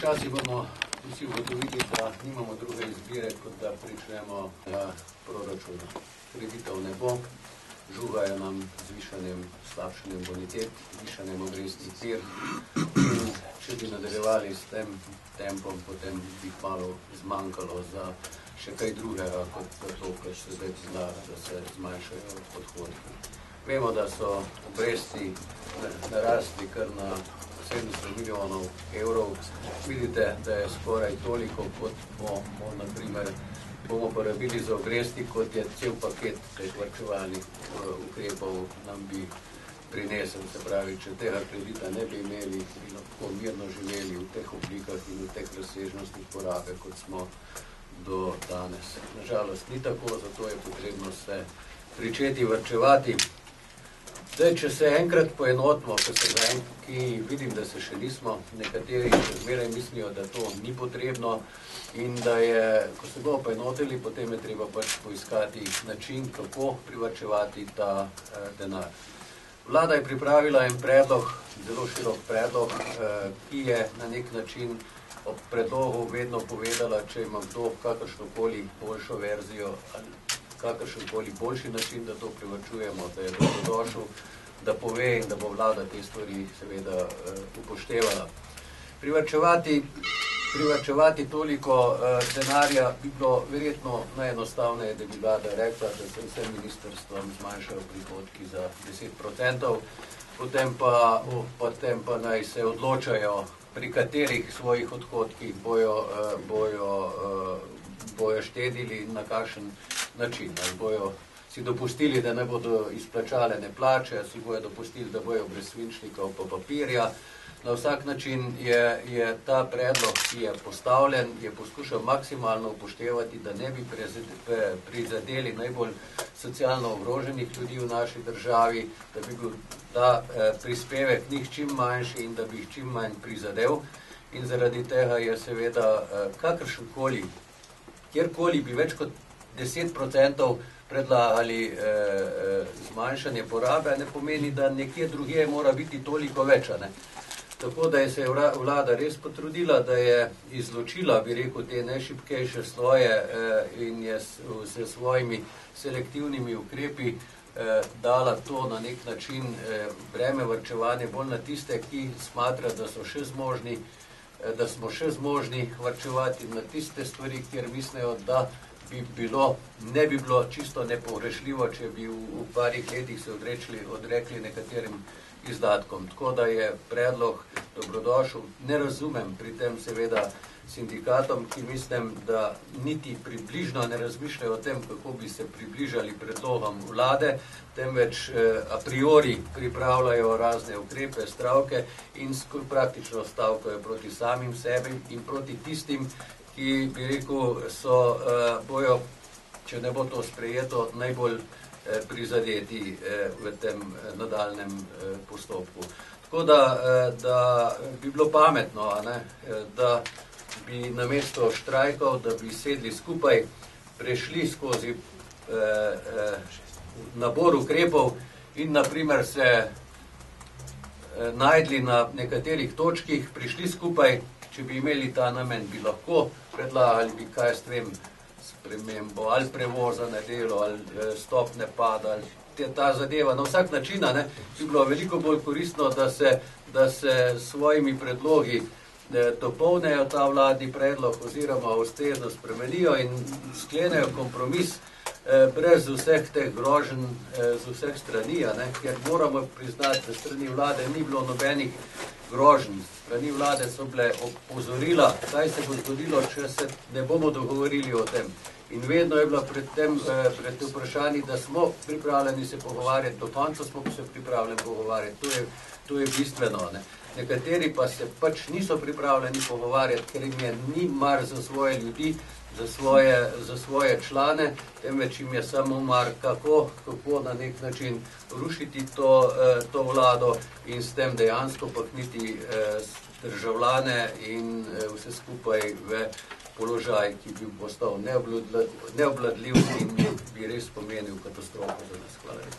Počasi bomo vsi ugotovili, da nimamo druge izbire, kot da pričnemo na proračunu. Kreditov ne bo, žugajo nam z višanjem, slabšanjem bonitet, višanjem obrestnih mer. In če bi nadaljevali s tem tempom, potem bi malo zmanjkalo za še kaj drugega, kot za to, kar se zdaj zna, da se zmanjšajo odhodki. Vemo, da so obresti narasli kar na 70 milijonov evrov. Vidite, da je skoraj toliko, kot bomo porabili za obresti, kot je cel paket teh varčevalnih ukrepov nam bi prinesel. Se pravi, če tega kredita ne bi imeli, bi lahko mirno živeli v teh oblikah in v teh razsežnostih porabe, kot smo do danes. Nažalost ni tako, zato je potrebno se pričeti varčevati. Zdaj, če se enkrat poenotimo, ki vidim, da se še nismo, nekateri še zmeraj mislijo, da to ni potrebno in da je, ko se bomo poenotili, potem je treba pač poiskati način, kako privarčevati ta denar. Vlada je pripravila en predlog, zelo širok predlog, ki je na nek način ob predlogu vedno povedala, če ima kdo kakršnokoli boljšo verzijo ali kakršenkoli boljši način, da to privarčujemo, da je dobrodošel, da pove in da bo vlada te stvari seveda upoštevala. Privarčevati toliko denarja bi bilo verjetno najenostavneje, da bi vlada rekla, da se vsem ministrstvom zmanjšajo prihodki za 10%, potem pa naj se odločajo, pri katerih svojih odhodkih bojo štedili in na kakšen način. Ali bojo si dopustili, da ne bodo izplačalene plače, si bojo dopustili, da bojo brez svinčnikov pa papirja. Na vsak način je ta predlog, ki je postavljen, je poskušal maksimalno upoštevati, da ne bi prizadeli najbolj socialno ogroženih ljudi v naši državi, da bi bil ta prispevek njih čim manjši in da bi jih čim manj prizadel. In zaradi tega je seveda kakršenkoli, kjerkoli bi več kot 10% predlagali zmanjšanje porabe, ne pomeni, da nekje drugje mora biti toliko več. Tako da se je vlada res potrudila, da je izločila, bi rekel, te najšibkejše sloje in je s svojimi selektivnimi ukrepi dala to na nek način breme varčevanja bolj na tiste, ki smatra, da smo še zmožni varčevati na tiste stvari, kjer mislijo, da ne bi bilo čisto nepogrešljivo, če bi v parih letih se odrekli nekaterim izdatkom. Tako da je predlog dobrodošel. Ne razumem pri tem seveda sindikatom, ki mislim, da niti približno ne razmišljajo o tem, kako bi se približali predlogom vlade, temveč a priori pripravljajo razne ukrepe, stavke in praktično stavkajo proti samim sebi in proti tistim, ki, bi rekel, bojo, če ne bo to sprejeto, najbolj prizadeti v tem nadaljnem postopku. Tako da bi bilo pametno, da bi namesto štrajkov, da bi sedli skupaj, prešli skozi nabor ukrepov in naprimer se najdli na nekaterih točkih, prišli skupaj. Če bi imeli ta namen, bi lahko predlagali, bi kaj s tem spremembo, ali prevoza na delo, ali stopne pada, ali ta zadeva. Na vsak način bi bilo veliko bolj koristno, da se svojimi predlogi dopolnejo ta vladni predlog oziroma ustrezno spremenijo in sklenejo kompromis brez vseh teh groženj z vseh strani, ker moramo priznati, da strani vlade ni bilo nobenih groženj. Strani vlade so bile opozorila, kaj se bo zgodilo, če se ne bomo dogovorili o tem. In vedno je bila pred vprašanji, da smo pripravljeni se pogovarjati, do konca smo se pripravljeni pogovarjati. To je bistveno. Nekateri pa se pač niso pripravljeni pogovarjati, ker jim je ni mar za svoje ljudi, za svoje člane, temveč jim je samo mar, kako na nek način rušiti to vlado in s tem dejansko pahniti državljane in vse skupaj v položaj, ki bi postal neobvladljiv in bi res pomenil katastrofo za nas. Hvala lepa.